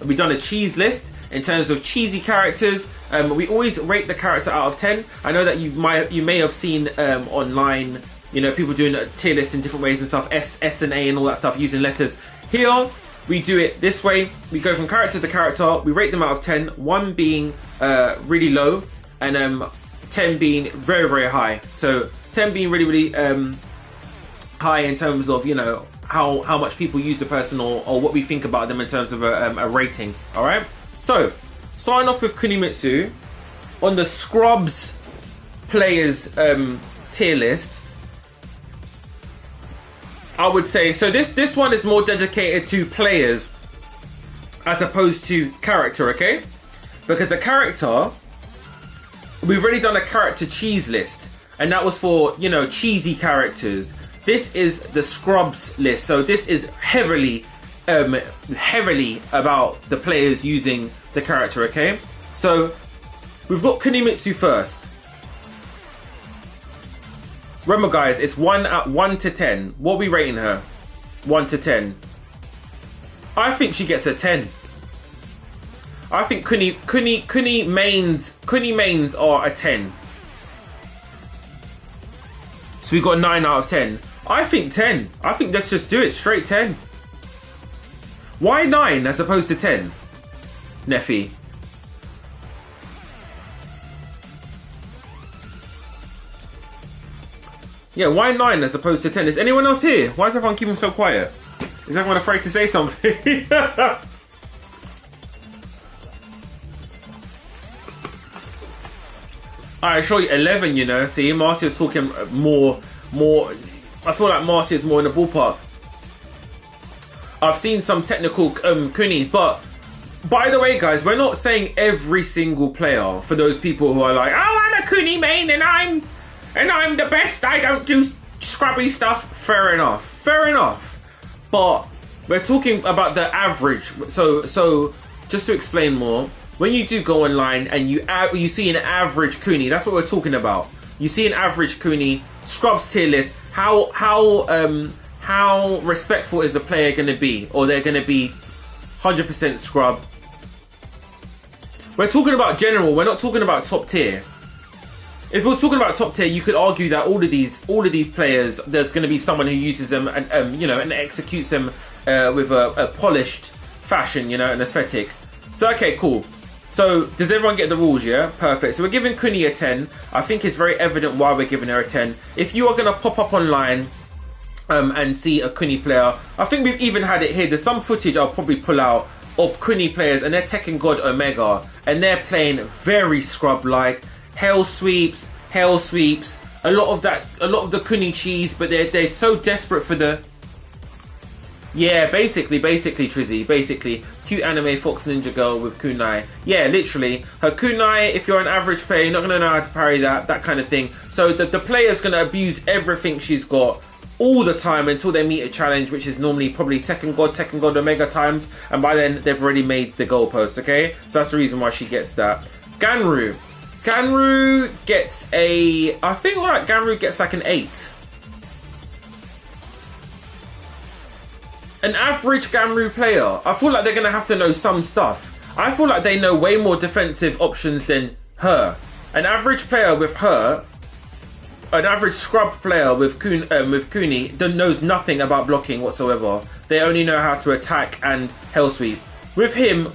we've done a cheese list in terms of cheesy characters. We always rate the character out of 10. I know that you may have seen online, you know, people doing a tier list in different ways and stuff, S and A and all that stuff using letters. Here we do it this way. We go from character to character. We rate them out of 10. 1 being really low, and 10 being very, very high. So 10 being really, really high in terms of, you know, how much people use the person, or what we think about them in terms of a rating. All right. So starting off with Kunimitsu on the Scrubs players tier list. I would say, so this one is more dedicated to players as opposed to character, okay? Because the character, we've already done a character cheese list, and that was for, you know, cheesy characters. This is the Scrubs list, so this is heavily about the players using the character, okay? So we've got Kunimitsu first. Remember, guys, it's 1 to 10. What are we rating her? 1 to 10. I think she gets a 10. I think Kuni mains are a 10. So we got 9 out of 10. I think 10. I think let's just do it straight 10. Why 9 as opposed to 10? Neffy. Yeah, why 9 as opposed to 10? Is anyone else here? Why is everyone keeping so quiet? Is everyone afraid to say something? Alright, show you 11, you know. See, Marcia's talking more. I feel like Marcia's more in the ballpark. I've seen some technical kunis, but by the way, guys, we're not saying every single player. For those people who are like, oh, I'm a kuni main and I'm the best, I don't do scrubby stuff. Fair enough. But we're talking about the average. So just to explain more, when you do go online and you see an average kuni, that's what we're talking about. You see an average kuni, Scrubs tier list, how respectful is the player going to be? Or they're going to be 100% scrub. We're talking about general, we're not talking about top tier. If we're talking about top tier, you could argue that all of these players, there's going to be someone who uses them and you know, and executes them with a polished fashion, you know, an aesthetic. So okay, cool. So does everyone get the rules? Yeah, perfect. So we're giving Kuni a 10. I think it's very evident why we're giving her a 10. If you are going to pop up online and see a Kuni player, I think we've even had it here. There's some footage I'll probably pull out of Kuni players, and they're Tekken God Omega, and they're playing very scrub-like. Hell sweeps, a lot of the Kuni cheese, but they're so desperate for the... Yeah, basically, Trizzy, basically. Cute anime Fox Ninja girl with kunai. Yeah, literally. Her kunai, if you're an average player, you're not going to know how to parry that kind of thing. So the player's going to abuse everything she's got all the time until they meet a challenge, which is normally probably Tekken God Omega times. And by then, they've already made the goalpost, okay? So that's the reason why she gets that. Ganru gets a... I think like Ganru gets like an 8. An average Ganru player, I feel like they're going to have to know some stuff. I feel like they know way more defensive options than her. An average player with her, an average scrub player with Kuni knows nothing about blocking whatsoever. They only know how to attack and hell sweep. With him,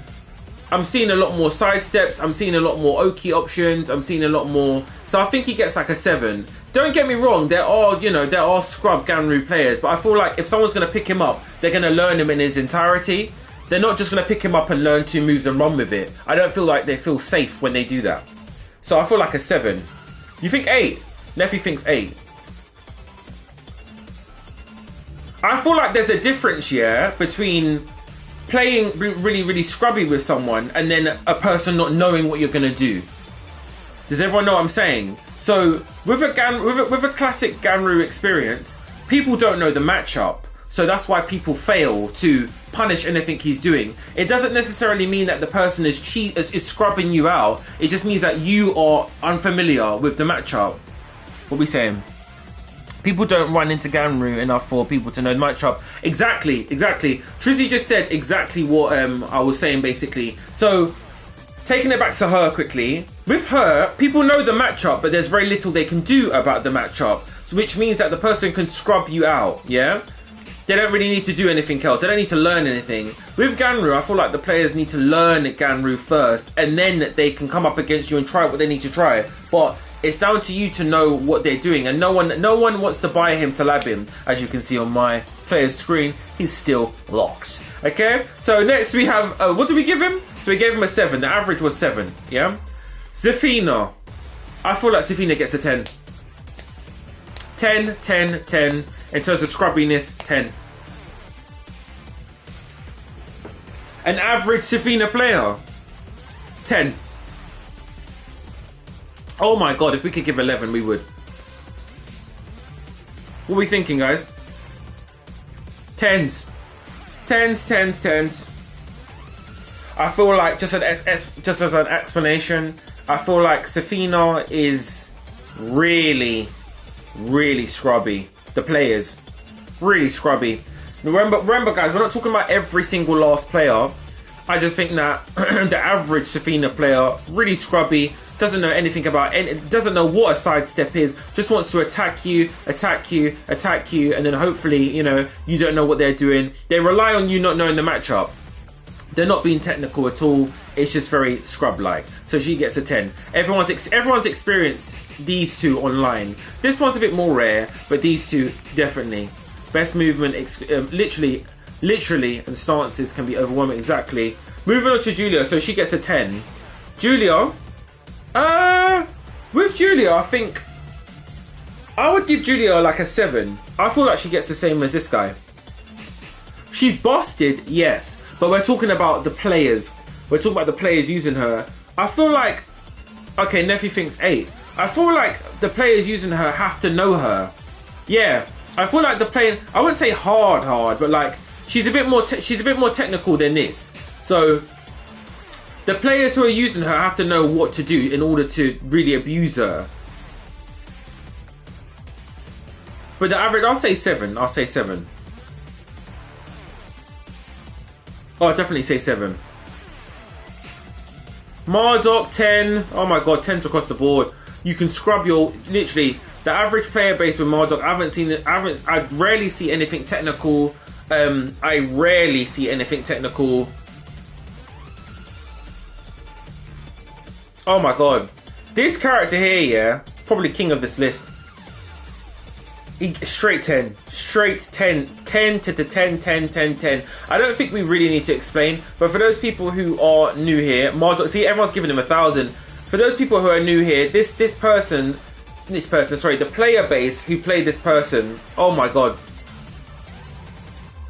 I'm seeing a lot more sidesteps, I'm seeing a lot more Oki options, I'm seeing a lot more... So I think he gets like a 7. Don't get me wrong, there are scrub Ganru players, but I feel like if someone's going to pick him up, they're going to learn him in his entirety. They're not just going to pick him up and learn 2 moves and run with it. I don't feel like they feel safe when they do that. So I feel like a 7. You think 8? Neffy thinks 8. I feel like there's a difference, yeah, between playing really scrubby with someone and then a person not knowing what you're going to do. Does everyone know what I'm saying? So with a classic Ganru experience, people don't know the matchup. So that's why people fail to punish anything he's doing. It doesn't necessarily mean that the person is scrubbing you out. It just means that you are unfamiliar with the matchup. What are we saying? People don't run into Ganru enough for people to know the matchup. Exactly. Trizzy just said exactly what I was saying, basically. So, taking it back to her quickly. With her, people know the matchup, but there's very little they can do about the matchup. So, which means that the person can scrub you out, yeah? They don't really need to do anything else. They don't need to learn anything. With Ganru, I feel like the players need to learn Ganru first, and then they can come up against you and try what they need to try. But it's down to you to know what they're doing, and no one wants to buy him to lab him. As you can see on my player's screen, he's still locked. Okay, so next we have, what did we give him? So we gave him a 7. The average was 7, yeah? Zafina. I feel like Zafina gets a 10. 10, 10, 10. In terms of scrubbiness, 10. An average Zafina player, 10. Oh my god, if we could give 11, we would. What are we thinking, guys? 10s. 10s, 10s, 10s. I feel like, just as an explanation, I feel like Zafina is really, really scrubby. The players, really scrubby. Remember guys, we're not talking about every single last player. I just think that the average Zafina player, really scrubby, doesn't know anything about it, doesn't know what a sidestep is, just wants to attack you, and then hopefully, you know, you don't know what they're doing. They rely on you not knowing the matchup. They're not being technical at all. It's just very scrub-like. So she gets a 10. Everyone's experienced these two online. This one's a bit more rare, but these two definitely. Best movement, literally, and stances can be overwhelming. Exactly. Moving on to Julia. So she gets a 10. Julia. With Julia, I think I would give Julia like a 7. I feel like she gets the same as this guy. She's busted, yes. But we're talking about the players. We're talking about the players using her. I feel like, okay, Nephew thinks 8. I feel like the players using her have to know her. Yeah, I feel like the player, I wouldn't say hard, but like she's a bit more technical than this. So the players who are using her have to know what to do in order to really abuse her. But the average, I'll say 7. I'll say 7. Oh, I'll definitely say 7. Marduk 10. Oh my god, 10s across the board. You can scrub your, literally, the average player base with Marduk. I rarely see anything technical. I rarely see anything technical. Oh my god. This character here, yeah, probably king of this list. Straight 10. Straight 10. 10 to 10, 10, 10, 10. I don't think we really need to explain, but for those people who are new here, Marduk, see, everyone's giving him 1,000. For those people who are new here, this person, sorry, the player base who played this person, oh my god.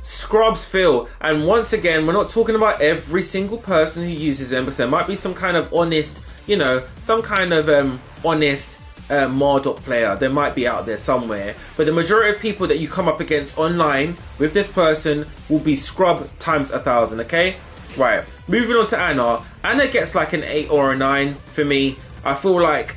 Scrubs Phil. And once again, we're not talking about every single person who uses them, because there might be some kind of honest, you know, some kind of honest Marduk player. There might be out there somewhere. But the majority of people that you come up against online with this person will be scrub times 1,000, okay? Right, moving on to Anna. Anna gets like an 8 or a 9 for me. I feel like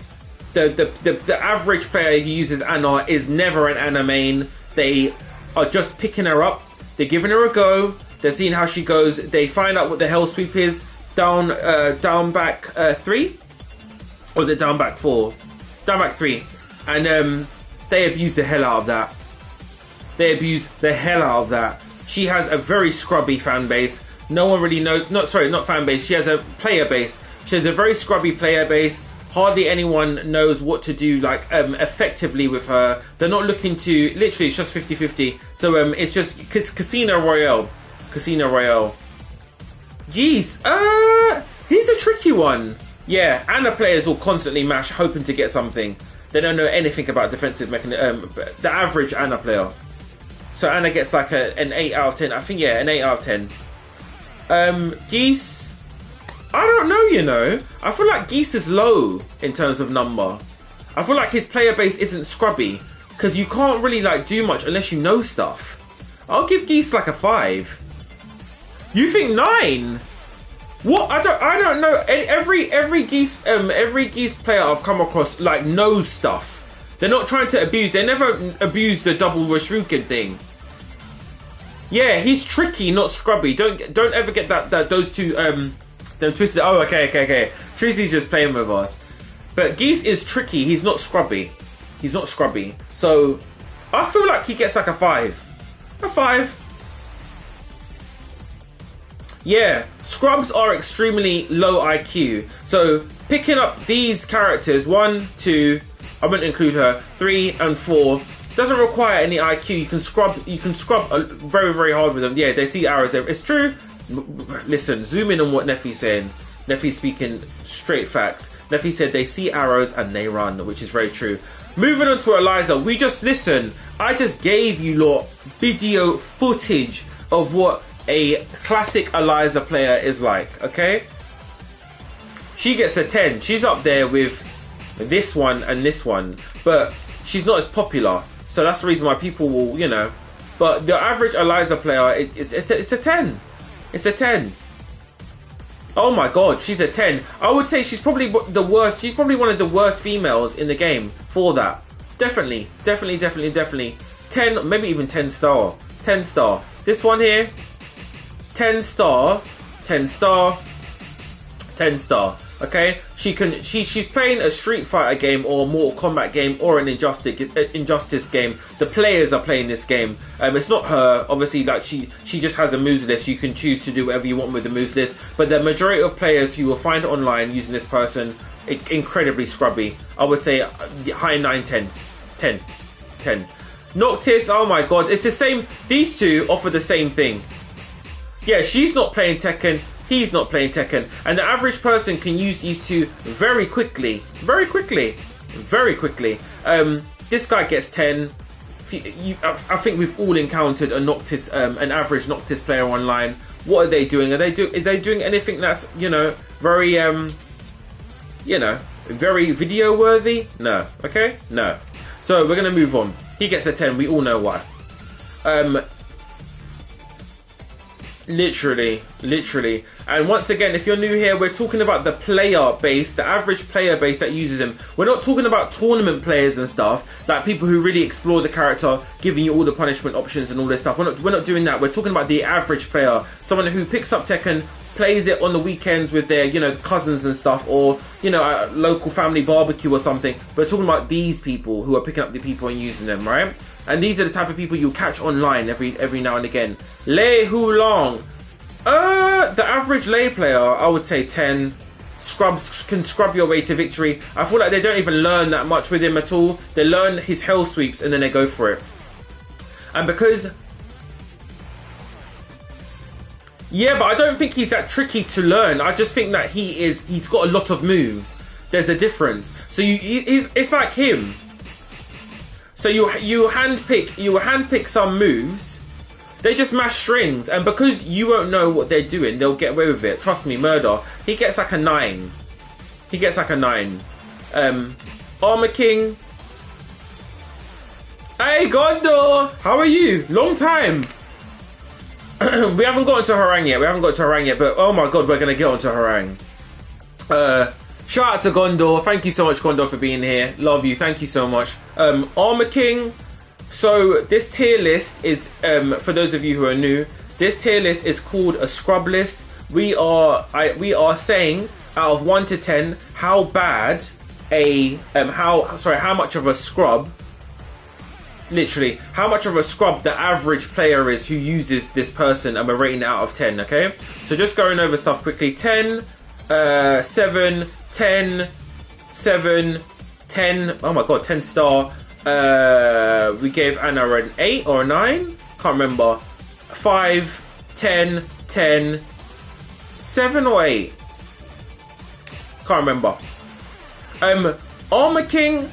the average player who uses Anna is never an Anna main. They are just picking her up. They're giving her a go. They're seeing how she goes. They find out what the hell sweep is. Down back 3? Or is it down back 4? Down back 3. And they abuse the hell out of that. They abuse the hell out of that. She has a very scrubby fan base. No one really knows, not fan base. She has a player base. She has a very scrubby player base. Hardly anyone knows what to do like effectively with her. They're not looking to, literally it's just 50-50. So it's just Casino Royale. Casino Royale. Yeez, he's a tricky one. Yeah, Anna players will constantly mash hoping to get something. They don't know anything about defensive mechanism. The average Anna player. So Anna gets like an 8 out of 10. I think, yeah, an 8 out of 10. Geese, I don't know, you know. I feel like Geese is low in terms of number. I feel like his player base isn't scrubby because you can't really like do much unless you know stuff. I'll give Geese like a 5. You think 9? What? I don't know. Every Geese player I've come across like knows stuff. They're not trying to abuse. They never abuse the double Rashruken thing. Yeah, he's tricky, not scrubby. Don't ever get that those two them twisted. Oh, okay. Treacy's just playing with us. But Geese is tricky. He's not scrubby. He's not scrubby. So I feel like he gets like a 5. A 5. Yeah, scrubs are extremely low IQ. So picking up these characters, 1, 2, I wouldn't include her, 3 and 4, doesn't require any IQ. You can scrub very, very hard with them. Yeah, they see arrows there. It's true. Listen, zoom in on what Neffy's saying. Neffy's speaking straight facts. Neffy said they see arrows and they run, which is very true. Moving on to Eliza, we just listen. I just gave you lot video footage of what a classic Eliza player is like, okay? She gets a 10. She's up there with this one and this one, but she's not as popular. So that's the reason why people will, you know. But the average Eliza player, it's a 10. It's a 10. Oh my god, she's a 10. I would say she's probably the worst. She's probably one of the worst females in the game for that. Definitely. 10, maybe even 10 star. 10 star. This one here, 10 star. 10 star. 10 star. Okay, she's playing a Street Fighter game or a Mortal Kombat game or an Injustice game. The players are playing this game. It's not her, obviously. Like she just has a moves list. You can choose to do whatever you want with the moves list. But the majority of players you will find online using this person, incredibly scrubby. I would say high 9, 10, 10, 10. Noctis, oh my god, it's the same. These two offer the same thing. Yeah, she's not playing Tekken. He's not playing Tekken, and the average person can use these two very quickly. This guy gets 10. I think we've all encountered a Noctis, an average Noctis player online. What are they doing? Are they doing anything that's, you know, very very video worthy? No. Okay, no. So we're gonna move on. He gets a 10. We all know why. Literally. And once again, if you're new here, we're talking about the player base, the average player base that uses them. We're not talking about tournament players and stuff, like people who really explore the character, giving you all the punishment options and all this stuff. We're not doing that. We're talking about the average player, someone who picks up Tekken, plays it on the weekends with their, you know, cousins and stuff, or, you know, a local family barbecue or something. We're talking about these people who are picking up the people and using them, right? And these are the type of people you'll catch online every now and again. Lei Hulong. The average Lei player, I would say 10. Scrubs can scrub your way to victory. I feel like they don't even learn that much with him at all. They learn his hell sweeps and then they go for it. And because... yeah, but I don't think he's that tricky to learn. I just think that he's got a lot of moves. There's a difference. So it's like him. So you handpick some moves. They just mash strings, and because you won't know what they're doing, they'll get away with it. Trust me, Murder. He gets like a 9. He gets like a 9. Armor King. Hey, Gondor! How are you? Long time. We haven't gotten to Harang yet. But oh my god, we're gonna get onto Harang. Shout out to Gondor. Thank you so much, Gondor, for being here. Love you. Thank you so much. Armor King. So this tier list is, for those of you who are new, this tier list is called a scrub list. We are saying out of 1 to 10 how bad how much of a scrub, literally how much of a scrub the average player is who uses this person, and we're rating it out of 10. Okay, so just going over stuff quickly. 10, 7, 10, 7, 10. Oh my god, 10 star. We gave Anna an 8 or a 9. Can't remember. 5, 10, 10, 7 or 8. Can't remember. Armor King.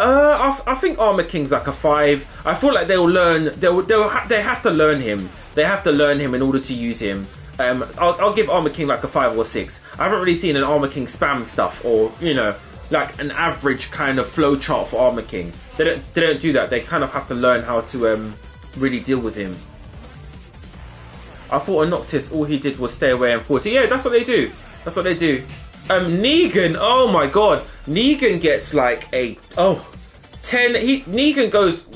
I think Armor King's like a 5. I feel like they'll learn. They have to learn him. They have to learn him in order to use him. I'll give Armor King like a 5 or 6. I haven't really seen an Armor King spam stuff, or, you know, like an average kind of flowchart for Armor King. They don't do that. They kind of have to learn how to really deal with him. I thought a Noctis, all he did was stay away and 40. Yeah, that's what they do. That's what they do. Negan, oh my god. Negan gets like a... oh, 10. Negan goes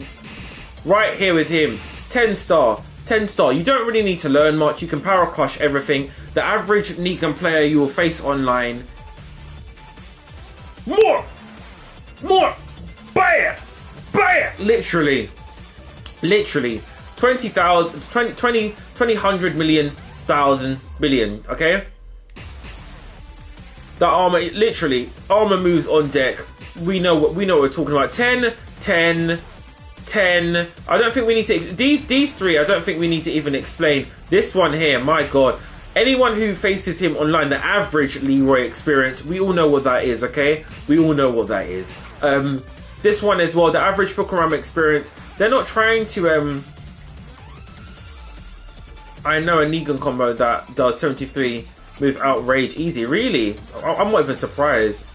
right here with him. 10 star. 10 star. You don't really need to learn much. You can power crush everything. The average Negan player you will face online. More. Bam. Literally. 20,000, 20, 100 million, thousand, billion. Okay. The armor, literally, armor moves on deck. We know what we're talking about. 10. I don't think we need to. These three, I don't think we need to even explain. This one here, my god. Anyone who faces him online, the average Leroy experience, we all know what that is, okay? We all know what that is. This one as well, the average Fukurama experience. They're not trying to. I know a Negan combo that does 73 with outrage easy. Really, I'm not even surprised.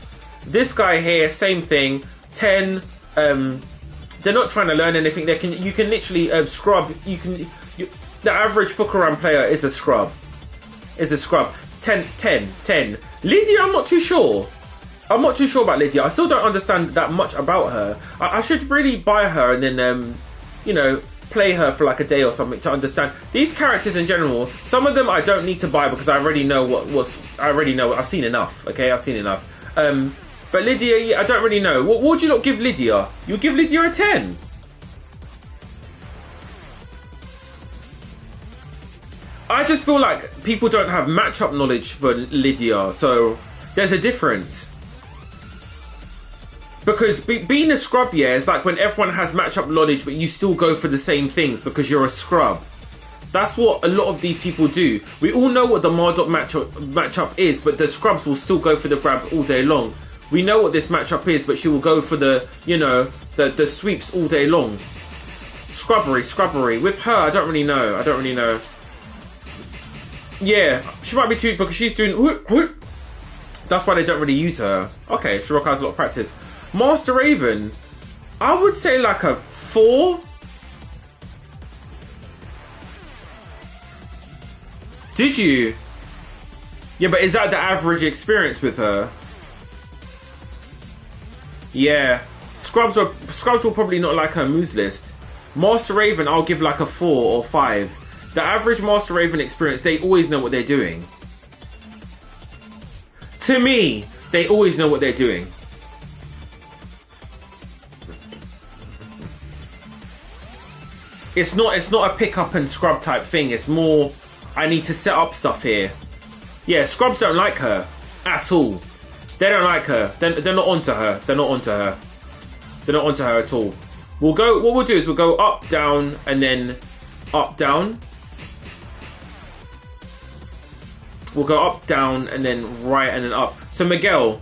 This guy here, same thing. 10. They're not trying to learn anything. You can literally scrub. The average Fukuram player is a scrub. 10. Lydia, I'm not too sure. I'm not too sure about Lydia. I still don't understand that much about her. I should really buy her and then, you know, play her for like a day or something to understand these characters in general. Some of them I don't need to buy because I already know I've seen enough. Okay, I've seen enough. But Lydia, yeah, I don't really know. What would you not give Lydia? You'll give Lydia a 10. I just feel like people don't have matchup knowledge for Lydia, so there's a difference. Because being a scrub, yeah, is like when everyone has matchup knowledge, but you still go for the same things because you're a scrub. That's what a lot of these people do. We all know what the Marduk matchup is, but the scrubs will still go for the grab all day long. We know what this matchup is, but she will go for the, you know, the sweeps all day long. Scrubbery. With her, I don't really know. Yeah, she might be too, because she's doing whoop. That's why they don't really use her. Okay, Shiroko has a lot of practice. Master Raven, I would say like a 4. Did you? Yeah, but is that the average experience with her? Yeah, Scrubs will probably not like her moves list. Master Raven, I'll give like a 4 or 5. The average Master Raven experience, they always know what they're doing. To me, they always know what they're doing. It's not a pick up and scrub type thing. It's more, I need to set up stuff here. Yeah, Scrubs don't like her at all. They don't like her. They're not onto her. They're not onto her at all. What we'll do is we'll go up, down, and then up, down. We'll go up, down, and then right, and then up. So Miguel,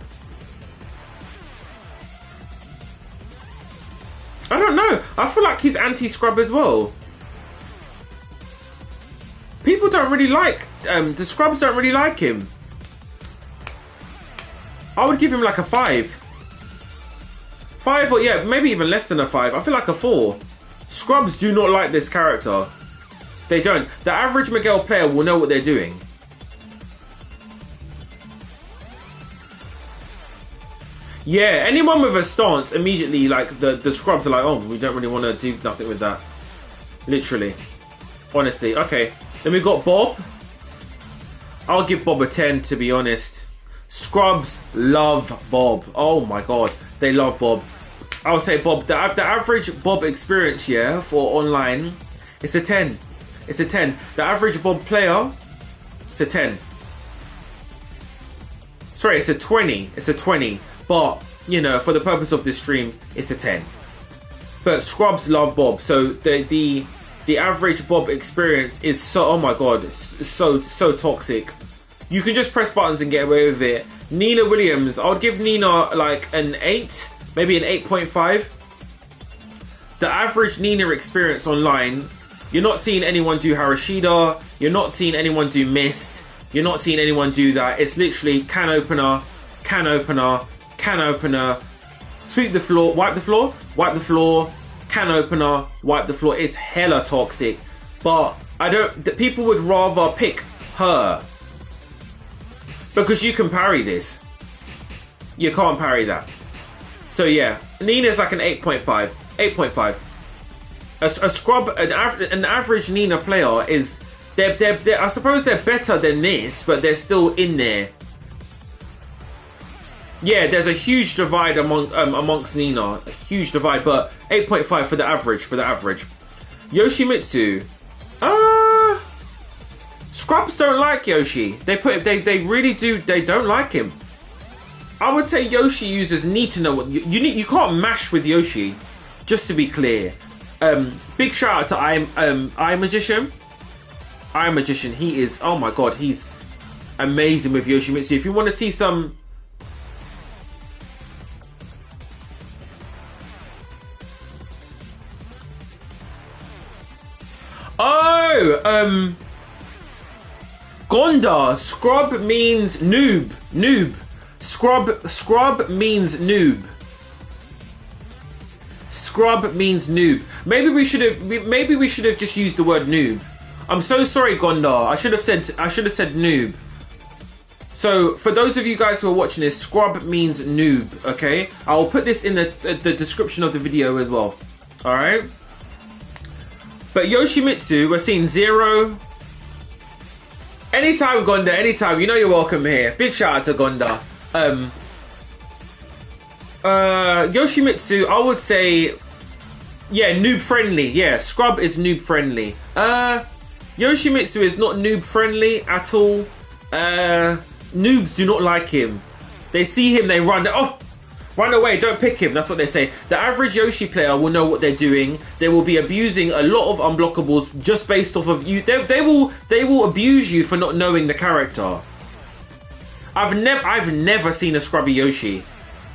I don't know. I feel like he's anti-scrub as well. People don't really like, the Scrubs don't really like him. I would give him like a 5. 5 or yeah, maybe even less than a 5. I feel like a 4. Scrubs do not like this character. They don't. The average Miguel player will know what they're doing. Yeah, anyone with a stance, immediately, like, the Scrubs are like, oh, we don't really want to do nothing with that. Literally. Honestly. Okay. Then we've got Bob. I'll give Bob a 10, to be honest. Scrubs love Bob. Oh my god. They love Bob. I'll say Bob. The average Bob experience, yeah, for online, it's a 10. It's a 10. The average Bob player, it's a 10. Sorry, it's a 20. It's a 20. But, you know, for the purpose of this stream, it's a 10. But Scrubs love Bob. So the average Bob experience is so, oh my god, it's so toxic. You can just press buttons and get away with it. Nina Williams, I would give Nina like an 8, maybe an 8.5. The average Nina experience online, you're not seeing anyone do Harashida, you're not seeing anyone do Mist, you're not seeing anyone do that. It's literally can opener, can opener, can opener, sweep the floor, wipe the floor, can opener, wipe the floor. It's hella toxic. But people would rather pick her. Because you can parry this. You can't parry that. So yeah, Nina's like an 8.5. 8.5. A scrub, an average Nina player is, they're I suppose they're better than this, but they're still in there. Yeah, there's a huge divide amongst Nina, a huge divide, but 8.5 for the average. Yoshimitsu, scrubs don't like Yoshi. They really do. They don't like him. I would say Yoshi users need to know what you need. You can't mash with Yoshi. Just to be clear, big shout out to I Magician. I Magician, he is, oh my god, he's amazing with Yoshimitsu. If you want to see some. Oh, Gonda, scrub means noob. Scrub means noob. Scrub means noob. Maybe we should have just used the word noob. I'm so sorry, Gonda. I should have said noob. So for those of you guys who are watching this, scrub means noob. Okay, I'll put this in the description of the video as well. All right. But Yoshimitsu, we're seeing 0. Anytime, Gonda. Anytime. You know you're welcome here. Big shout out to Gonda. Yoshimitsu, I would say, yeah, noob friendly. Yeah, scrub is noob friendly. Yoshimitsu is not noob friendly at all. Noobs do not like him. They see him, they run. Oh, run away, don't pick him. That's what they say. The average Yoshi player will know what they're doing. They will be abusing a lot of unblockables just based off of you. They will abuse you for not knowing the character. I've never seen a scrubby Yoshi.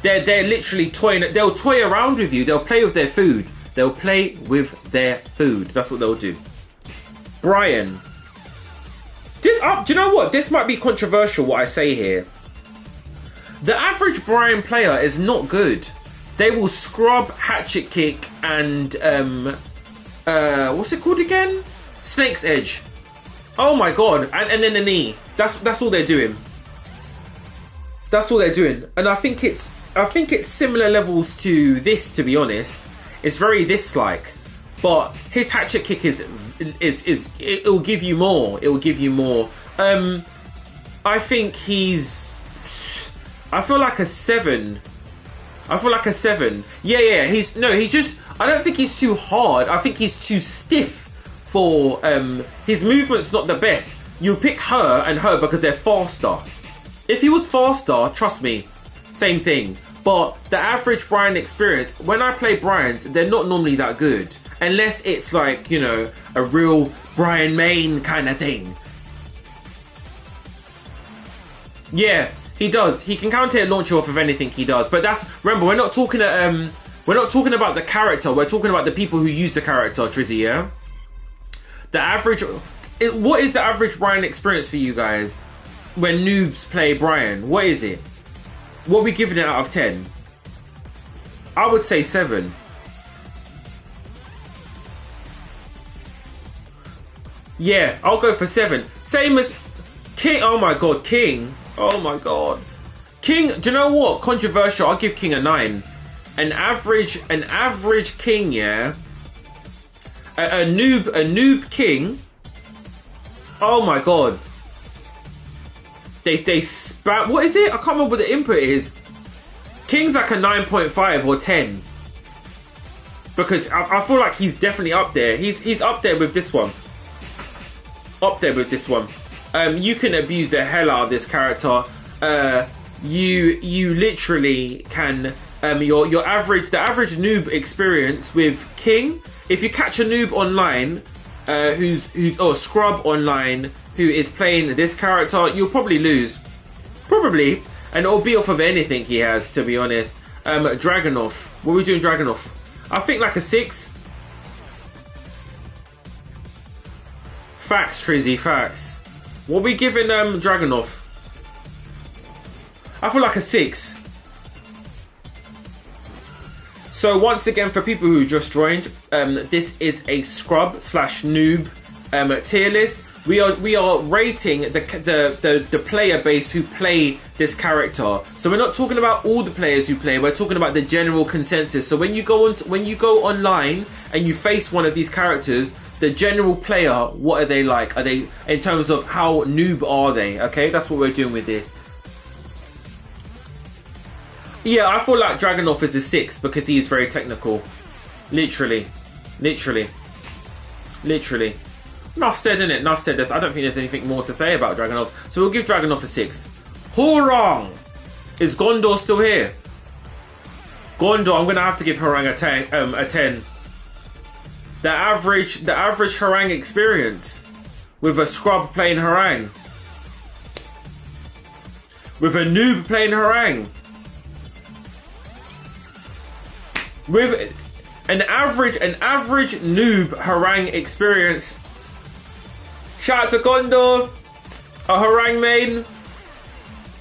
They're literally toying. They'll toy around with you. They'll play with their food. They'll play with their food. That's what they'll do. Brian. Do you know what? This might be controversial what I say here. The average Brian player is not good. They will scrub, hatchet kick, and what's it called again? Snake's Edge. Oh my god! And then the knee. That's all they're doing. That's all they're doing. And I think it's similar levels to this, to be honest. It's very this-like. But his hatchet kick it'll give you more. It will give you more. I think I feel like a 7. I feel like a 7. Yeah. He's just. I don't think he's too hard. I think he's too stiff for. His movement's not the best. You pick her and her because they're faster. If he was faster, trust me, same thing. But the average Brian experience, when I play Brians, they're not normally that good. Unless it's like, you know, a real Brian Main kind of thing. Yeah, he does. He can counter and launch you off of anything he does. But remember, we're not talking about the character. We're talking about the people who use the character, Trizzy, yeah? The average... what is the average Brian experience for you guys when noobs play Brian? What is it? What are we giving it out of 10? I would say 7. Yeah, I'll go for 7. Same as King. Oh my god, King. Oh my god. King, do you know what? Controversial. I'll give King a 9. An average King, yeah. A noob King. Oh my god. They spam. What is it? I can't remember what the input is. King's like a 9.5 or 10. Because I feel like he's definitely up there. He's up there with this one. Up there with this one. You can abuse the hell out of this character. You literally can. The average noob experience with King. If you catch a noob online, or scrub online who is playing this character, you'll probably lose. Probably. And it'll be off of anything he has, to be honest. Dragunov. What are we doing, Dragunov? I think like a 6. Facts, Trizzy, facts. What are we giving Dragunov? I feel like a 6. So once again, for people who just joined, this is a scrub / noob tier list. We are rating the player base who play this character. So we're not talking about all the players who play. We're talking about the general consensus. So when you go online and you face one of these characters, the general player, what are they like? Are they, in terms of how noob are they? Okay, that's what we're doing with this. Yeah, I feel like Dragunov is a 6 because he is very technical. Literally. Enough said, innit? Enough said. I don't think there's anything more to say about Dragunov. So we'll give Dragunov a 6. Hurrang! Is Gondor still here? Gondor, I'm gonna have to give Harang a 10. The average Harang experience with a scrub playing Harang. With a noob playing Harang. With an average noob Harang experience. Shout out to Gondor, a Harang main,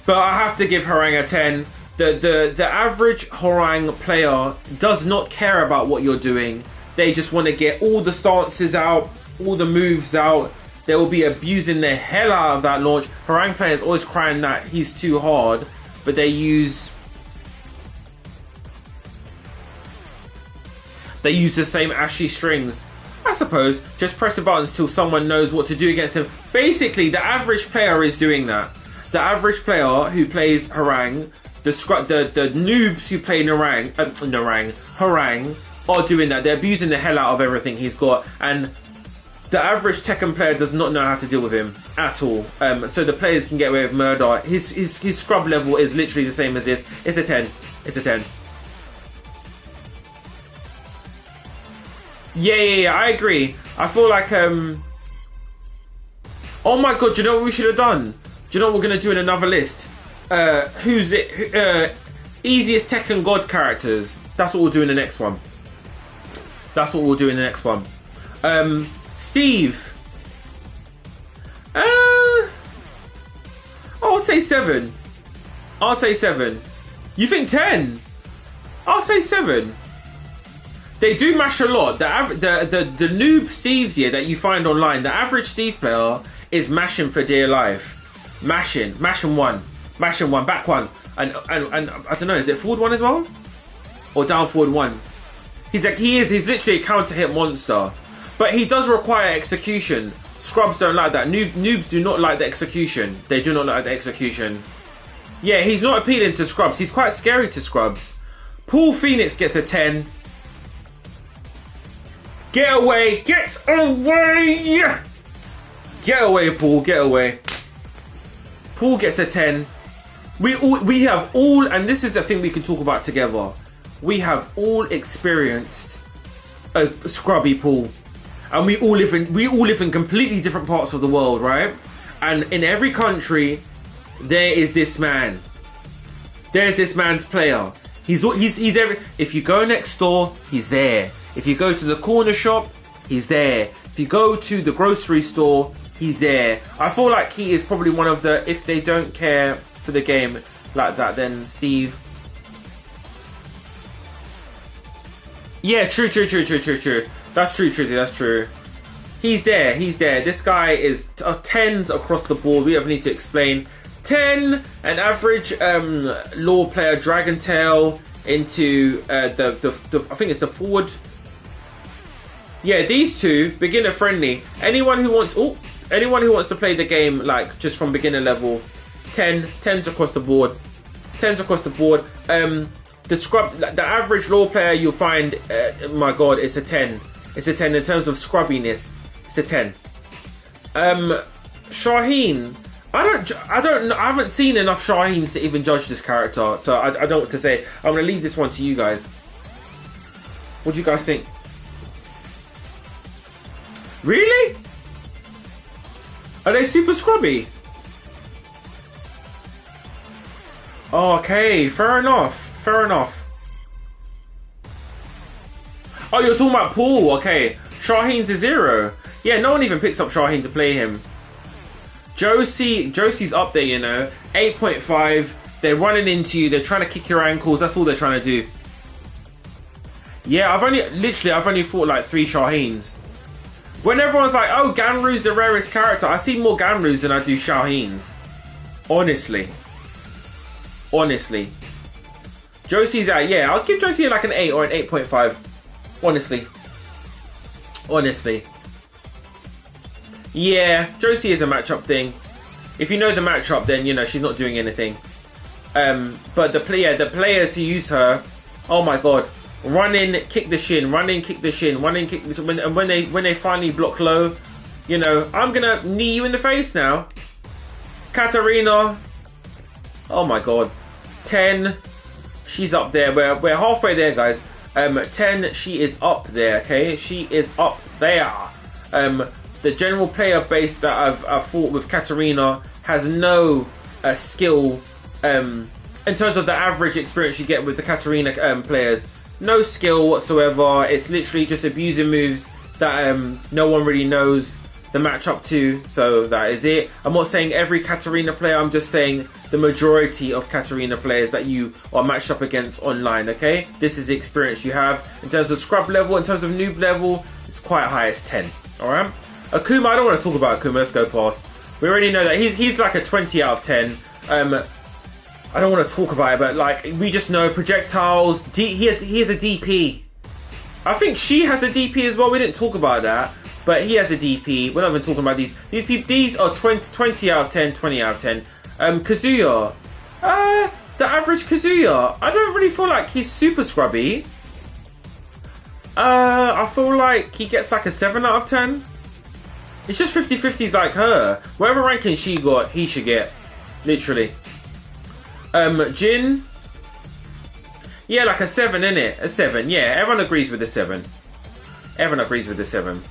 but I have to give Harang a 10. The average Harang player does not care about what you're doing. They just want to get all the stances out, all the moves out. They will be abusing the hell out of that launch. Harang players always crying that he's too hard, but they use the same ashy strings. I suppose, just press the buttons till someone knows what to do against him. Basically, the average player is doing that. The average player who plays Harang, the noobs who play Harang are doing that. They're abusing the hell out of everything he's got, and the average Tekken player does not know how to deal with him at all. So the players can get away with murder. His scrub level is literally the same as this. It's a 10. It's a 10. Yeah, I agree. I feel like, oh my god, do you know what we should have done? Do you know what we're going to do in another list? Easiest Tekken God characters. That's what we'll do in the next one. Steve. I would say 7. You think 10? I'll say 7. They do mash a lot. The noob Steves here that you find online, the average Steve player is mashing for dear life. Mashing one, back one, and I don't know, is it forward one as well? Or down forward one? He's literally a counter hit monster. But he does require execution. Scrubs don't like that. Noobs do not like the execution. They do not like the execution. Yeah, he's not appealing to scrubs. He's quite scary to scrubs. Paul Phoenix gets a 10. Get away, Paul, get away. Paul gets a 10. We have all, and this is the thing we can talk about together. We have all experienced a scrubby Paul, and we all live in completely different parts of the world, right? And in every country, there is this man. There's this man's player. He's every. If you go next door, he's there. If you go to the corner shop, he's there. If you go to the grocery store, he's there. I feel like he is probably one of the, if they don't care for the game like that, then Steve. Yeah, true. That's true. He's there. This guy is 10s across the board. We don't need to explain. 10, an average law player, Dragon Tail into I think it's the forward. Yeah, these two, beginner friendly. Anyone who wants to play the game like just from beginner level, 10s across the board. The average law player you'll find, my god, it's a 10. It's a 10 in terms of scrubbiness. It's a 10. Shaheen. I haven't seen enough Shaheens to even judge this character, so I don't know what to say. I'm gonna leave this one to you guys. What do you guys think? Really? Are they super scrubby? Oh, okay, fair enough. Oh, you're talking about Paul, okay. Shaheen's a 0. Yeah, no one even picks up Shaheen to play him. Josie's up there, you know. 8.5. They're running into you. They're trying to kick your ankles. That's all they're trying to do. Yeah, I've only fought like 3 Shaheens. When everyone's like, oh, Ganru's the rarest character, I see more Ganrus than I do Xiaohins. Honestly. Honestly. Josie's out. Yeah, I'll give Josie like an 8 or an 8.5. Honestly. Honestly. Yeah, Josie is a matchup thing. If you know the matchup, then, you know, she's not doing anything. But the players who use her, oh my god. Run in, kick the shin, run in, kick the shin, run in, kick the shin. And when they finally block low, you know, I'm gonna knee you in the face now. Katarina. Oh my god. 10. She's up there. We're halfway there, guys. 10, she is up there, okay? She is up there. The general player base that I've fought with Katarina has no skill in terms of the average experience you get with the Katarina players. No skill whatsoever. It's literally just abusing moves that no one really knows the matchup to, so that is it. I'm not saying every Katarina player, I'm just saying the majority of Katarina players that you are matched up against online, okay? This is the experience you have. In terms of scrub level, in terms of noob level, it's quite high, it's 10, alright? Akuma, I don't want to talk about Akuma, let's go past. We already know that he's like a 20 out of 10. I don't want to talk about it, but like, we just know projectiles, he has a DP. I think she has a DP as well, we didn't talk about that. But he has a DP. We're not even talking about these. These people. These are 20 out of 10, 20 out of 10. Kazuya. The average Kazuya. I don't really feel like he's super scrubby. I feel like he gets like a 7 out of 10. It's just 50-50s like her. Whatever ranking she got, he should get. Literally. Jin. Yeah, like a 7, innit? A 7. Yeah, everyone agrees with the 7. Everyone agrees with the 7.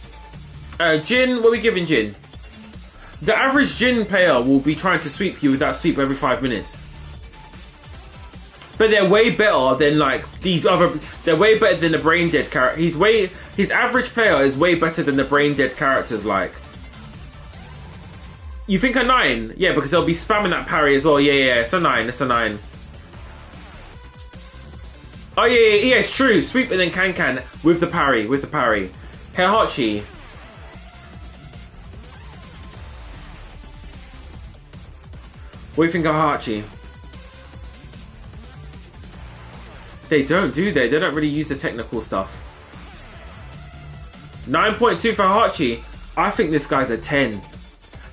Jin, what are we giving Jin? The average Jin player will be trying to sweep you with that sweep every 5 minutes. But they're way better than like these other. They're way better than the brain dead character. His average player is way better than the brain dead characters. Like, you think a 9? Yeah, because they'll be spamming that parry as well. Yeah, it's a 9. It's a 9. Oh yeah, it's true. Sweep and then can with the parry, Heihachi. What do you think of Heihachi? They don't, do they? They don't really use the technical stuff. 9.2 for Heihachi. I think this guy's a 10.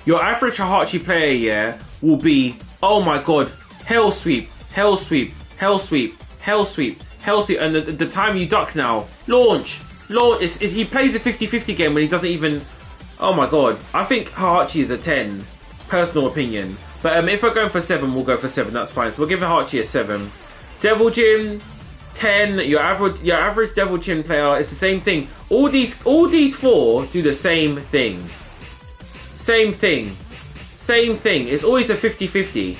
Your average Heihachi player, yeah, will be, oh my god, hell sweep, hell sweep, hell sweep, hell sweep, hell sweep, and the time you duck now, launch. He plays a 50-50 game when he doesn't even, oh my god. I think Heihachi is a 10, personal opinion. But if we're going for 7, we'll go for 7, that's fine. So we'll give Heihachi a 7. Devil Jin, 10. Your average Devil Jin player is the same thing. All these 4 do the same thing. Same thing. It's always a 50-50.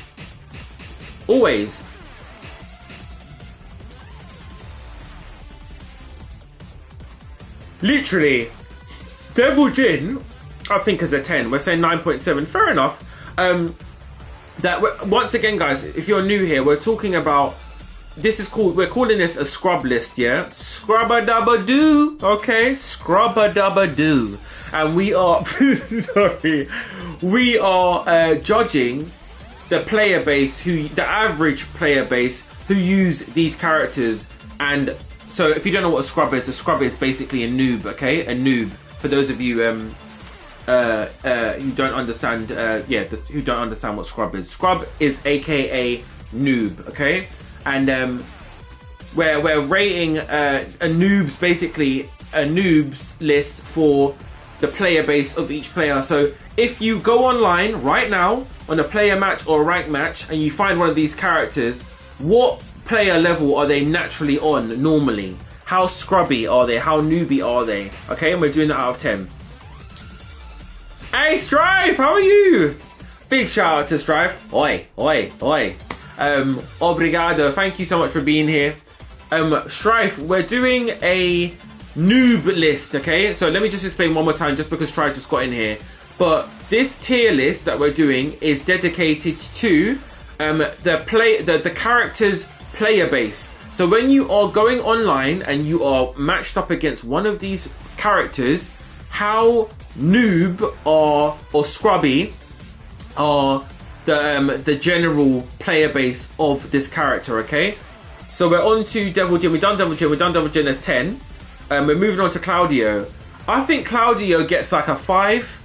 Always. Literally. Devil Jin, I think, is a 10. We're saying 9.7. Fair enough. Once again, guys, if you're new here, we're talking about, we're calling this a scrub list, yeah? Scrub-a-dubba-doo, okay? Scrub-a-dubba-doo. And we are, sorry, we are judging the player base, the average player base who use these characters. And so if you don't know what a scrub is basically a noob, okay? A noob, for those of you who don't understand, who don't understand what scrub is. Scrub is AKA noob, okay? And we're rating a noobs, basically a noobs list for the player base of each player. So if you go online right now on a player match or a rank match and you find one of these characters, what player level are they naturally on normally? How scrubby are they? How newbie are they? Okay, and we're doing that out of 10. Hey Strife, how are you? Big shout out to Strife. Oi. Obrigado, thank you so much for being here. Strife, we're doing a noob list, okay? So let me just explain one more time, just because Strife just got in here. But this tier list that we're doing is dedicated to the character's player base. So when you are going online and you are matched up against one of these characters, how Noob or Scrubby are the general player base of this character, okay? So we're on to Devil Jin. We've done Devil Jin, there's 10. We're moving on to Claudio. I think Claudio gets like a 5.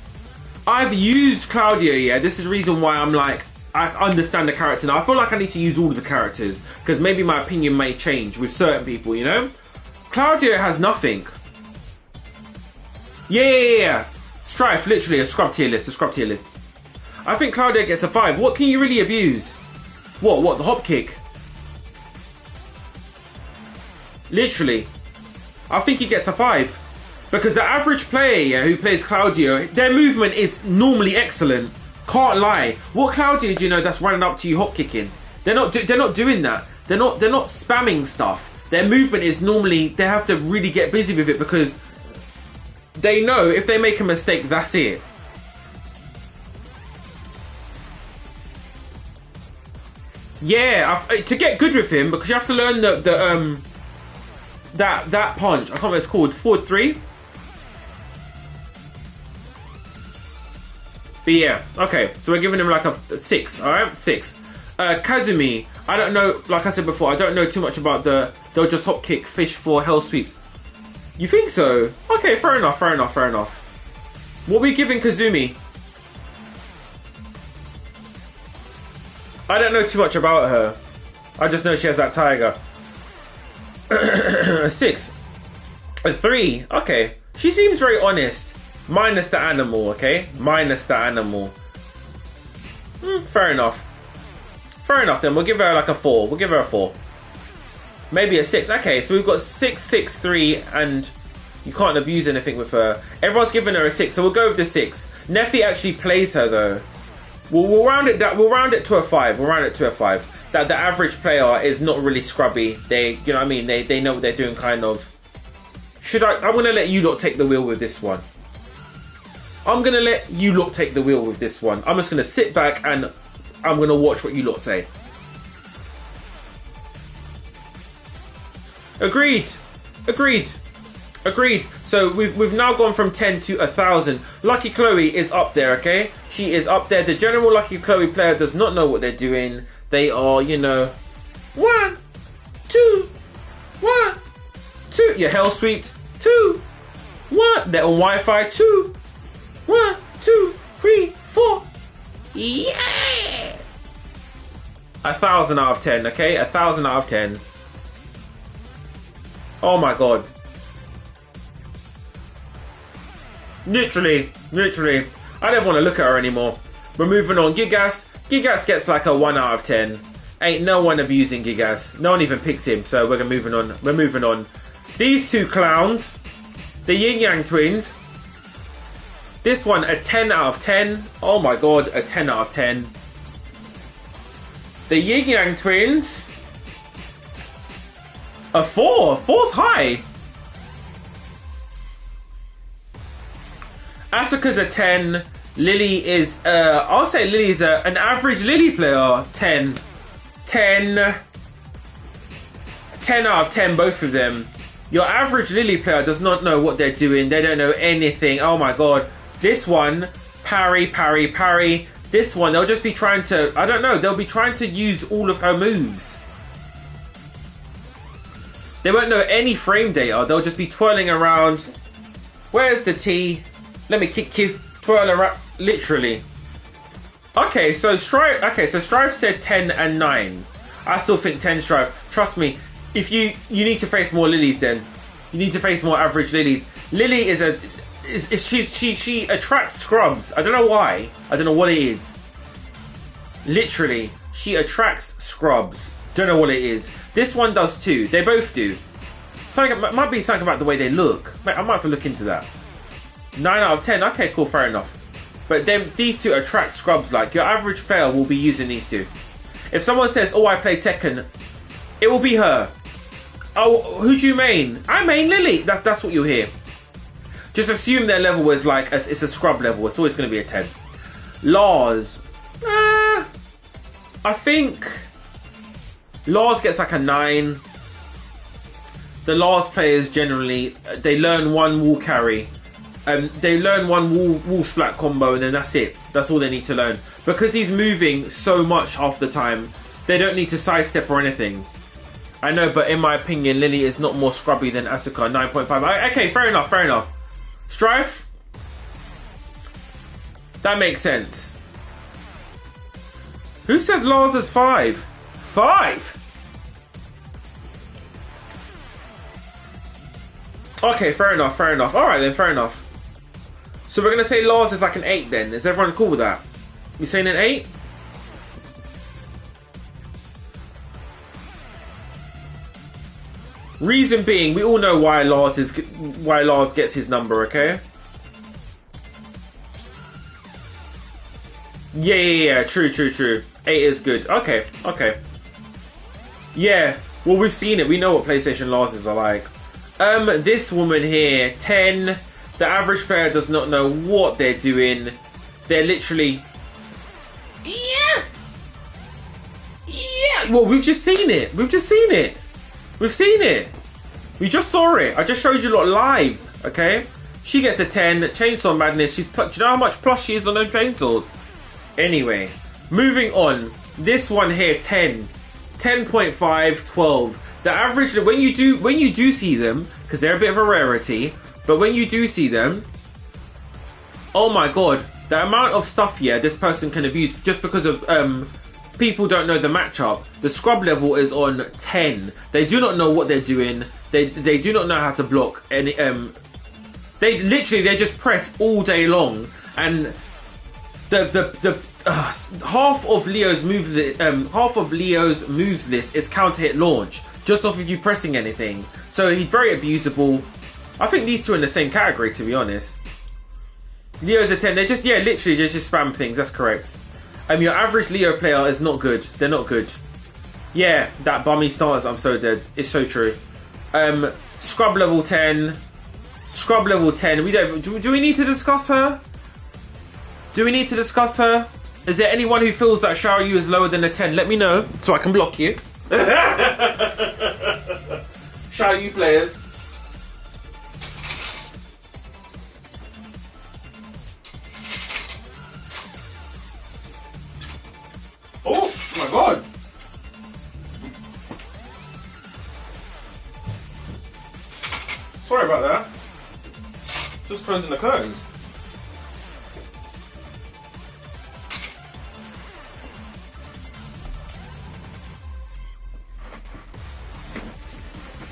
I've used Claudio, yeah. This is the reason why I'm like, I understand the character now. I feel like I need to use all of the characters because maybe my opinion may change with certain people, you know? Claudio has nothing. Yeah. Strife, literally a scrub tier list, I think Claudio gets a 5. What can you really abuse? What, the hop kick? Literally. I think he gets a 5. Because the average player who plays Claudio, their movement is normally excellent. Can't lie. What Claudio do you know that's running up to you hop kicking? They're not doing that. They're not spamming stuff. Their movement is normally, they have to really get busy with it because they know if they make a mistake, that's it. Yeah, to get good with him, because you have to learn that punch. I can't remember what it's called. Forward 3. But yeah, okay. So we're giving him like a 6. All right, 6. Kazumi. I don't know. Like I said before, I don't know too much about they'll just hop kick fish for hell sweeps. You think so? Okay, fair enough. What are we giving Kazumi? I don't know too much about her. I just know she has that tiger. A 6. A 3. Okay. She seems very honest. Minus the animal, okay? Minus the animal. Fair enough. Then. We'll give her like a 4. We'll give her a 4. Maybe a 6. Okay, so we've got 6, 6, 3, and you can't abuse anything with her. Everyone's giving her a 6, so we'll go with the 6. Neffy actually plays her though. We'll round it down. We'll round it to a 5. That the average player is not really scrubby. They, you know what I mean? They know what they're doing, kind of. I'm gonna let you lot take the wheel with this one. I'm just gonna sit back and I'm gonna watch what you lot say. Agreed. So we've now gone from 10 to 1,000. Lucky Chloe is up there, okay? She is up there. The general Lucky Chloe player does not know what they're doing. They are, you know, 1, 2, 1, 2. Yeah, hell sweeped. 2, 1. They're on Wi-Fi. 2, 1, 2, 3, 4. Yeah. 1,000 out of 10, okay? 1,000 out of 10. Oh my god. Literally. I don't want to look at her anymore. We're moving on. Gigas gets like a 1 out of 10. Ain't no one abusing Gigas. No one even picks him. So we're moving on. These two clowns, the Yin Yang twins. This one a 10 out of 10. Oh my god, a 10 out of 10. The Yin Yang twins, a 4. 4's high. Asuka's a 10. Lily is, I'll say Lily's an average Lily player. 10. 10 out of 10, both of them. Your average Lily player does not know what they're doing. They don't know anything. Oh my god. This one, parry. This one, they'll just be trying to, I don't know, they'll be trying to use all of her moves. They won't know any frame data. They'll just be twirling around. Where's the T? Let me kick, twirl around. Literally. Okay, so Strife said 10 and 9. I still think 10 Strife. Trust me, if you need to face more Lilies then. You need to face more average Lilies. Lily she attracts scrubs. I don't know why. I don't know what it is. Literally, she attracts scrubs. Don't know what it is. This one does too. They both do. Something might be something about the way they look. I might have to look into that. 9 out of 10. Okay, cool, fair enough. But then these two attract scrubs. Like your average player will be using these two. If someone says, "Oh, I play Tekken," it will be her. Oh, who do you main? I main Lily. That's what you'll hear. Just assume their level is like it's a scrub level. It's always going to be a 10. Lars. I think Lars gets like a 9. The Lars players generally, they learn one wall carry. They learn one wall splat combo and then that's it. That's all they need to learn. Because he's moving so much half the time, they don't need to sidestep or anything. I know, but in my opinion, Lily is not more scrubby than Asuka. 9.5. Okay, fair enough, fair enough. Strife? That makes sense. Who said Lars is 5? 5? Okay, fair enough, fair enough. Alright then, fair enough. So we're going to say Lars is like an 8 then. Is everyone cool with that? You saying an 8? Reason being, we all know why Lars gets his number, okay? Yeah, true. 8 is good. Okay. Yeah, well, we've seen it. We know what PlayStation Larses are like. This woman here, 10. The average player does not know what they're doing. They're literally... Yeah! Well, we've just seen it. We've seen it. We just saw it. I just showed you lot live, okay? She gets a 10. Chainsaw Madness. Do you know how much plus she is on those chainsaws? Anyway, moving on. This one here, 10. 10.5, 12. The average, when you do see them, because they're a bit of a rarity, but when you do see them, oh my god, the amount of stuff here this person can abuse just because of people don't know the matchup. The scrub level is on 10. They do not know what they're doing. They do not know how to block any. They just press all day long, and half of Leo's moves list is counter hit launch just off of you pressing anything. So he's very abusable. I think these two are in the same category, to be honest. Leo's a 10. They just literally just spam things. That's correct. Your average Leo player is not good. They're not good. Yeah, that bummy stars. I'm so dead. It's so true. Scrub level 10. Scrub level 10. We don't. Do we need to discuss her? Do we need to discuss her? Is there anyone who feels that Xiaoyu is lower than a 10? Let me know so I can block you. Xiaoyu players. Oh my god. Sorry about that. Just closing the curtains.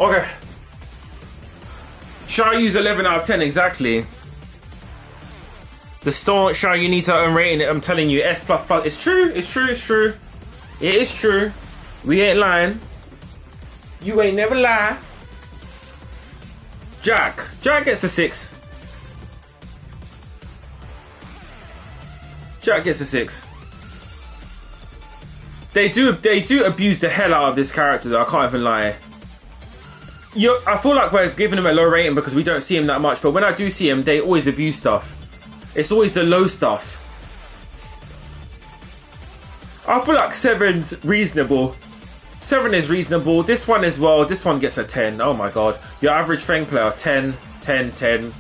Okay. Xiaoyu's 11 out of 10, exactly. The staunch Xiaoyu needs her own rating, I'm telling you, S++. It's true. It is true. We ain't lying. You ain't never lie. Jack gets a 6. Jack gets a 6. They do abuse the hell out of this character though, I can't even lie. I feel like we're giving him a low rating because we don't see him that much, but when I do see him, they always abuse stuff. It's always the low stuff. I feel like 7's reasonable. 7 is reasonable. This one as well. This one gets a 10. Oh my god. Your average Feng player, 10, 10, 10.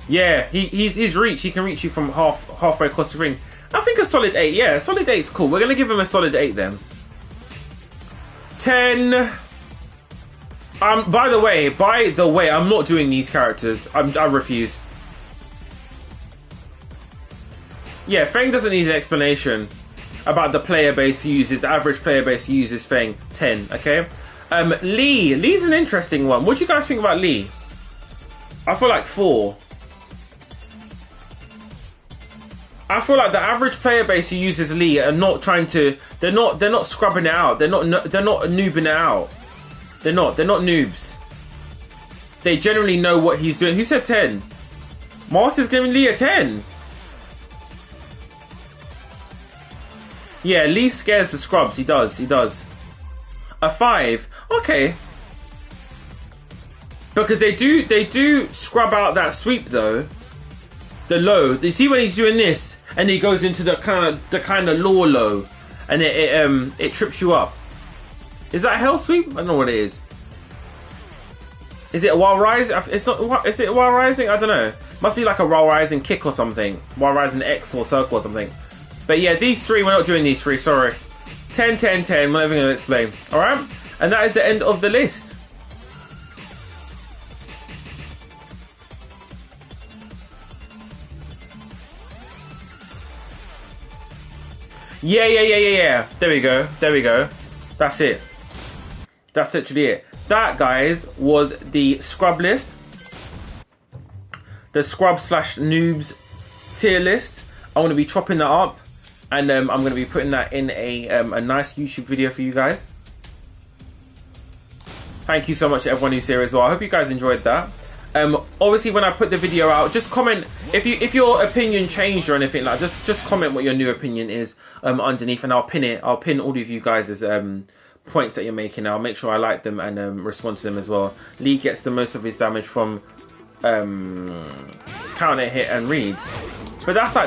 Yeah, he's reach. He can reach you from halfway across the ring. I think a solid 8. Yeah, a solid 8 is cool. We're going to give him a solid 8 then. 10... by the way, I'm not doing these characters. I refuse. Yeah, Feng doesn't need an explanation about the player base he uses, the average player base he uses Feng. 10, okay? Lee's an interesting one. What do you guys think about Lee? I feel like 4. I feel like the average player base who uses Lee are not trying to. They're not scrubbing it out. They're not noobing it out. They're not noobs. They generally know what he's doing. Who said 10? Master's giving Lee a 10. Yeah, Lee scares the scrubs. He does. A 5. Okay. Because they do scrub out that sweep though. The low. You see when he's doing this and he goes into the kind of low, and it trips you up. Is that a hell sweep? I don't know what it is. Is it a while rising? It's not. Is it a while rising? I don't know. Must be like a while rising kick or something. While rising X or circle or something. But yeah, these three, we're not doing these three. Sorry. 10, 10, 10. We're not even going to explain. All right. And that is the end of the list. Yeah. There we go. There we go. That's it. That's literally it. That, guys, was the scrub list. The scrub / noobs tier list. I want to be chopping that up. And I'm going to be putting that in a nice YouTube video for you guys. Thank you so much to everyone who's here as well. I hope you guys enjoyed that. Obviously, when I put the video out, just comment if your opinion changed or anything like that. Just comment what your new opinion is underneath, and I'll pin it. I'll pin all of you guys' points that you're making. I'll make sure I like them and respond to them as well. Lee gets the most of his damage from counter hit and reads, but that's like